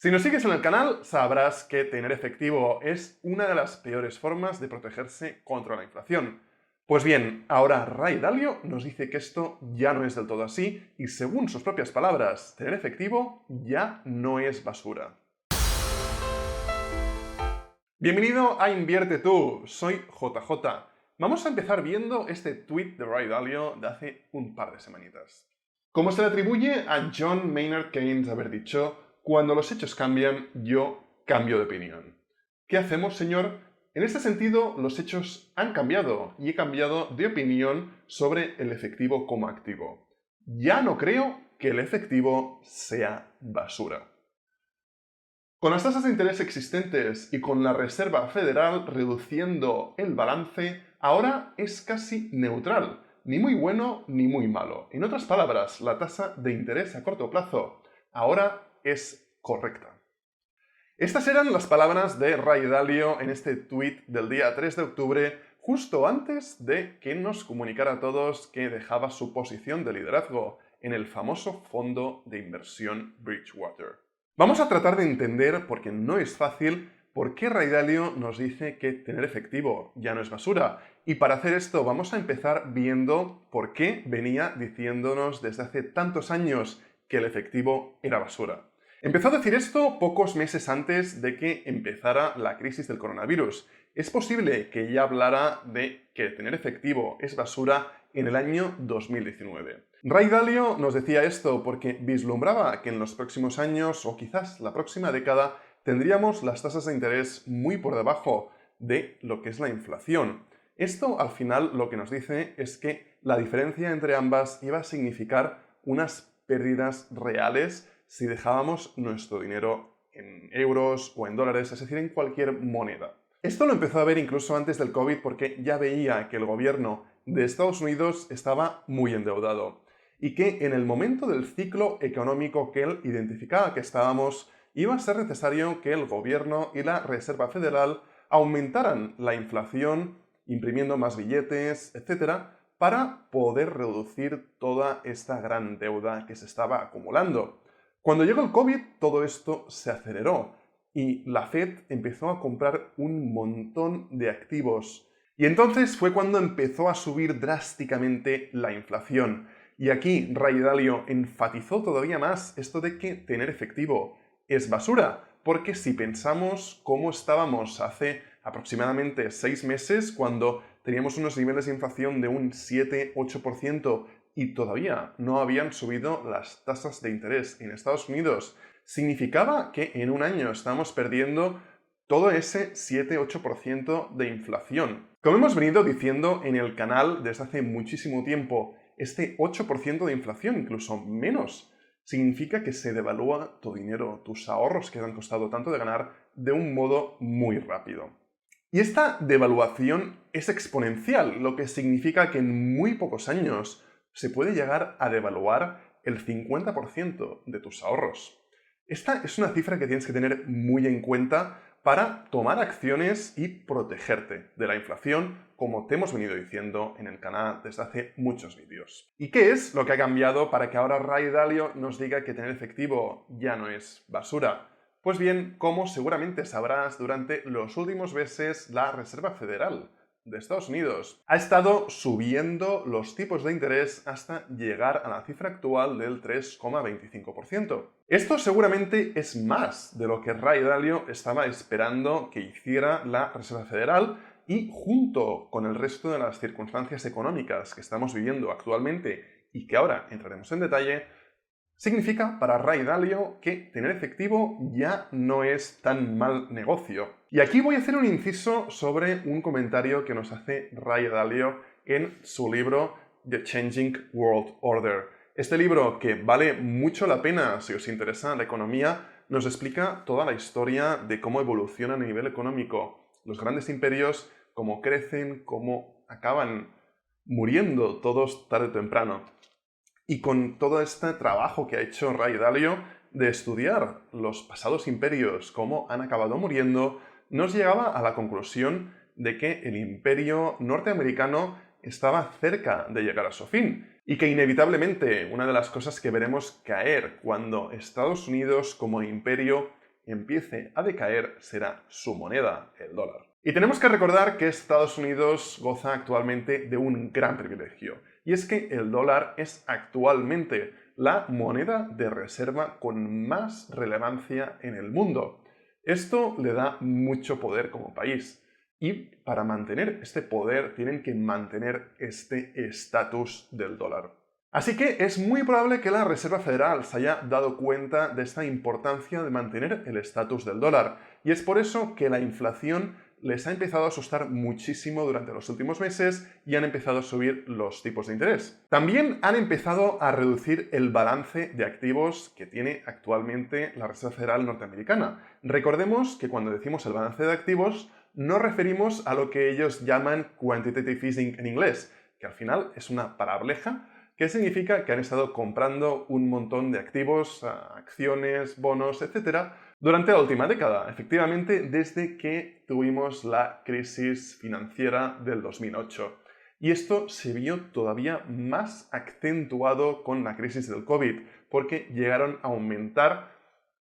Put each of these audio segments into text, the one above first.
Si nos sigues en el canal, sabrás que tener efectivo es una de las peores formas de protegerse contra la inflación. Pues bien, ahora Ray Dalio nos dice que esto ya no es del todo así y según sus propias palabras, tener efectivo ya no es basura. Bienvenido a Invierte Tú, soy JJ. Vamos a empezar viendo este tweet de Ray Dalio de hace un par de semanitas. Como se le atribuye a John Maynard Keynes haber dicho, cuando los hechos cambian, yo cambio de opinión. ¿Qué hacemos, señor? En este sentido, los hechos han cambiado y he cambiado de opinión sobre el efectivo como activo. Ya no creo que el efectivo sea basura. Con las tasas de interés existentes y con la Reserva Federal reduciendo el balance, ahora es casi neutral, ni muy bueno ni muy malo. En otras palabras, la tasa de interés a corto plazo ahora es correcta. Estas eran las palabras de Ray Dalio en este tuit del día 3 de octubre, justo antes de que nos comunicara a todos que dejaba su posición de liderazgo en el famoso fondo de inversión Bridgewater. Vamos a tratar de entender, porque no es fácil, por qué Ray Dalio nos dice que tener efectivo ya no es basura. Y para hacer esto vamos a empezar viendo por qué venía diciéndonos desde hace tantos años que el efectivo era basura. Empezó a decir esto pocos meses antes de que empezara la crisis del coronavirus. Es posible que ya hablara de que tener efectivo es basura en el año 2019. Ray Dalio nos decía esto porque vislumbraba que en los próximos años, o quizás la próxima década, tendríamos las tasas de interés muy por debajo de lo que es la inflación. Esto, al final, lo que nos dice es que la diferencia entre ambas iba a significar unas pérdidas reales si dejábamos nuestro dinero en euros o en dólares, es decir, en cualquier moneda. Esto lo empezó a ver incluso antes del COVID porque ya veía que el gobierno de Estados Unidos estaba muy endeudado y que en el momento del ciclo económico que él identificaba que estábamos, iba a ser necesario que el gobierno y la Reserva Federal aumentaran la inflación, imprimiendo más billetes, etc., para poder reducir toda esta gran deuda que se estaba acumulando. Cuando llegó el COVID, todo esto se aceleró y la Fed empezó a comprar un montón de activos. Y entonces fue cuando empezó a subir drásticamente la inflación. Y aquí Ray Dalio enfatizó todavía más esto de que tener efectivo es basura, porque si pensamos cómo estábamos hace aproximadamente 6 meses, cuando teníamos unos niveles de inflación de un 7-8% y todavía no habían subido las tasas de interés en Estados Unidos, significaba que en un año estábamos perdiendo todo ese 7-8% de inflación. Como hemos venido diciendo en el canal desde hace muchísimo tiempo, este 8% de inflación, incluso menos, significa que se devalúa tu dinero, tus ahorros que te han costado tanto de ganar, de un modo muy rápido. Y esta devaluación es exponencial, lo que significa que en muy pocos años se puede llegar a devaluar el 50% de tus ahorros. Esta es una cifra que tienes que tener muy en cuenta para tomar acciones y protegerte de la inflación, como te hemos venido diciendo en el canal desde hace muchos vídeos. ¿Y qué es lo que ha cambiado para que ahora Ray Dalio nos diga que tener efectivo ya no es basura? Pues bien, como seguramente sabrás, durante los últimos meses la Reserva Federal de Estados Unidos ha estado subiendo los tipos de interés hasta llegar a la cifra actual del 3,25%. Esto seguramente es más de lo que Ray Dalio estaba esperando que hiciera la Reserva Federal y junto con el resto de las circunstancias económicas que estamos viviendo actualmente y que ahora entraremos en detalle, significa para Ray Dalio que tener efectivo ya no es tan mal negocio. Y aquí voy a hacer un inciso sobre un comentario que nos hace Ray Dalio en su libro The Changing World Order. Este libro, que vale mucho la pena si os interesa la economía, nos explica toda la historia de cómo evolucionan a nivel económico los grandes imperios, cómo crecen, cómo acaban muriendo todos tarde o temprano. Y con todo este trabajo que ha hecho Ray Dalio de estudiar los pasados imperios, cómo han acabado muriendo, nos llegaba a la conclusión de que el imperio norteamericano estaba cerca de llegar a su fin y que inevitablemente una de las cosas que veremos caer cuando Estados Unidos como imperio empiece a decaer será su moneda, el dólar. Y tenemos que recordar que Estados Unidos goza actualmente de un gran privilegio, y es que el dólar es actualmente la moneda de reserva con más relevancia en el mundo. Esto le da mucho poder como país, y para mantener este poder tienen que mantener este estatus del dólar. Así que es muy probable que la Reserva Federal se haya dado cuenta de esta importancia de mantener el estatus del dólar, y es por eso que la inflación les ha empezado a asustar muchísimo durante los últimos meses y han empezado a subir los tipos de interés. También han empezado a reducir el balance de activos que tiene actualmente la Reserva Federal norteamericana. Recordemos que cuando decimos el balance de activos nos referimos a lo que ellos llaman quantitative easing en inglés, que al final es una palabreja que significa que han estado comprando un montón de activos, acciones, bonos, etc., durante la última década, efectivamente desde que tuvimos la crisis financiera del 2008. Y esto se vio todavía más acentuado con la crisis del COVID, porque llegaron a aumentar,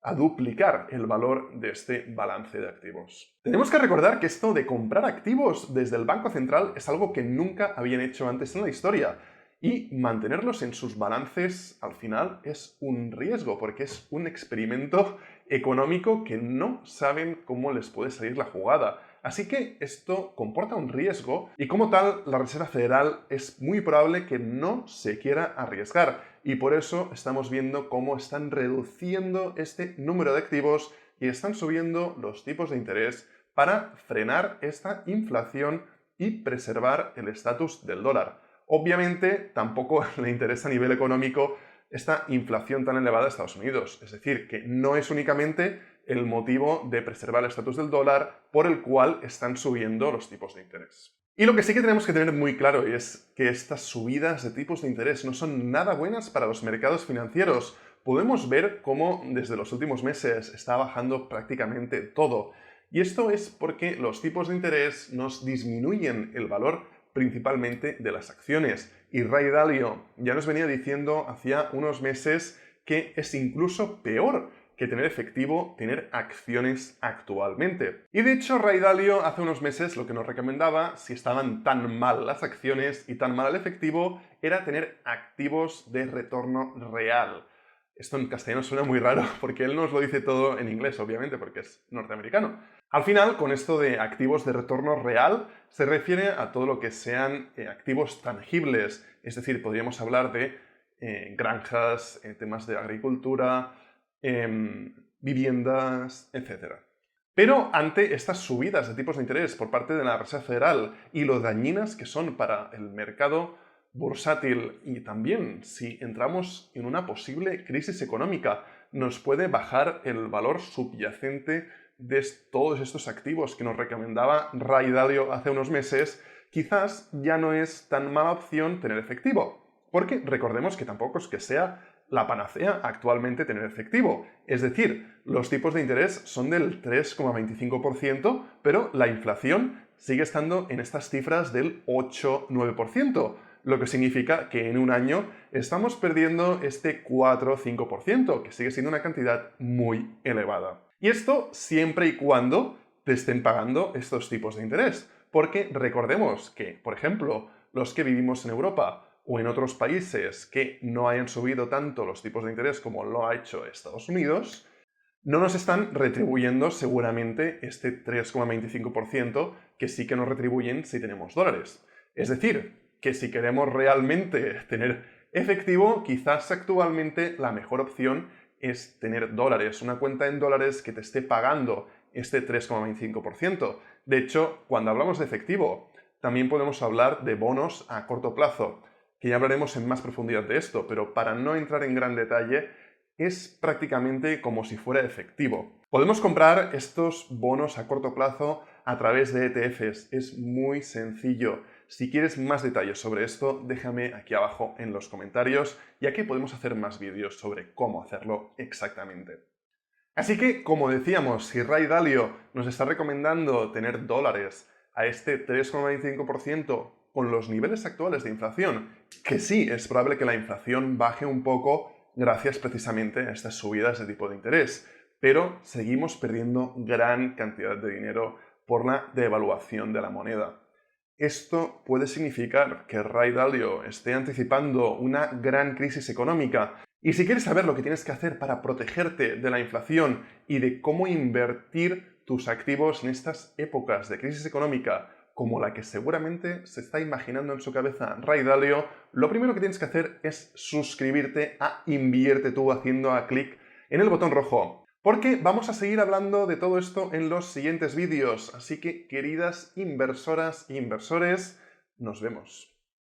a duplicar el valor de este balance de activos. Tenemos que recordar que esto de comprar activos desde el Banco Central es algo que nunca habían hecho antes en la historia. Y mantenerlos en sus balances al final es un riesgo, porque es un experimento económico que no saben cómo les puede salir la jugada. Así que esto comporta un riesgo y como tal la Reserva Federal es muy probable que no se quiera arriesgar y por eso estamos viendo cómo están reduciendo este número de activos y están subiendo los tipos de interés para frenar esta inflación y preservar el estatus del dólar. Obviamente tampoco le interesa a nivel económico esta inflación tan elevada de Estados Unidos. Es decir, que no es únicamente el motivo de preservar el estatus del dólar por el cual están subiendo los tipos de interés. Y lo que sí que tenemos que tener muy claro es que estas subidas de tipos de interés no son nada buenas para los mercados financieros. Podemos ver cómo desde los últimos meses está bajando prácticamente todo. Y esto es porque los tipos de interés nos disminuyen el valor principalmente de las acciones. Y Ray Dalio ya nos venía diciendo hacía unos meses que es incluso peor que tener efectivo, tener acciones actualmente. Y de hecho Ray Dalio hace unos meses lo que nos recomendaba, si estaban tan mal las acciones y tan mal el efectivo, era tener activos de retorno real. Esto en castellano suena muy raro porque él nos lo dice todo en inglés, obviamente, porque es norteamericano. Al final, con esto de activos de retorno real, se refiere a todo lo que sean activos tangibles, es decir, podríamos hablar de granjas, temas de agricultura, viviendas, etc. Pero ante estas subidas de tipos de interés por parte de la Reserva Federal y lo dañinas que son para el mercado bursátil y también si entramos en una posible crisis económica, nos puede bajar el valor subyacente de todos estos activos que nos recomendaba Ray Dalio hace unos meses, quizás ya no es tan mala opción tener efectivo. Porque recordemos que tampoco es que sea la panacea actualmente tener efectivo. Es decir, los tipos de interés son del 3,25%, pero la inflación sigue estando en estas cifras del 8-9%, lo que significa que en un año estamos perdiendo este 4-5%, que sigue siendo una cantidad muy elevada. Y esto siempre y cuando te estén pagando estos tipos de interés, porque recordemos que, por ejemplo, los que vivimos en Europa o en otros países que no hayan subido tanto los tipos de interés como lo ha hecho Estados Unidos, no nos están retribuyendo seguramente este 3,25% que sí que nos retribuyen si tenemos dólares. Es decir, que si queremos realmente tener efectivo, quizás actualmente la mejor opción es tener dólares, una cuenta en dólares que te esté pagando este 3,25%. De hecho, cuando hablamos de efectivo, también podemos hablar de bonos a corto plazo, que ya hablaremos en más profundidad de esto, pero para no entrar en gran detalle, es prácticamente como si fuera efectivo. Podemos comprar estos bonos a corto plazo a través de ETFs. Es muy sencillo. Si quieres más detalles sobre esto, déjame aquí abajo en los comentarios, ya que podemos hacer más vídeos sobre cómo hacerlo exactamente. Así que, como decíamos, si Ray Dalio nos está recomendando tener dólares a este 3,25% con los niveles actuales de inflación, que sí, es probable que la inflación baje un poco gracias precisamente a estas subidas de tipo de interés. pero seguimos perdiendo gran cantidad de dinero por la devaluación de la moneda. Esto puede significar que Ray Dalio esté anticipando una gran crisis económica. Y si quieres saber lo que tienes que hacer para protegerte de la inflación y de cómo invertir tus activos en estas épocas de crisis económica, como la que seguramente se está imaginando en su cabeza Ray Dalio, lo primero que tienes que hacer es suscribirte a Invierte Tú haciendo clic en el botón rojo. Porque vamos a seguir hablando de todo esto en los siguientes vídeos. Así que, queridas inversoras e inversores, nos vemos.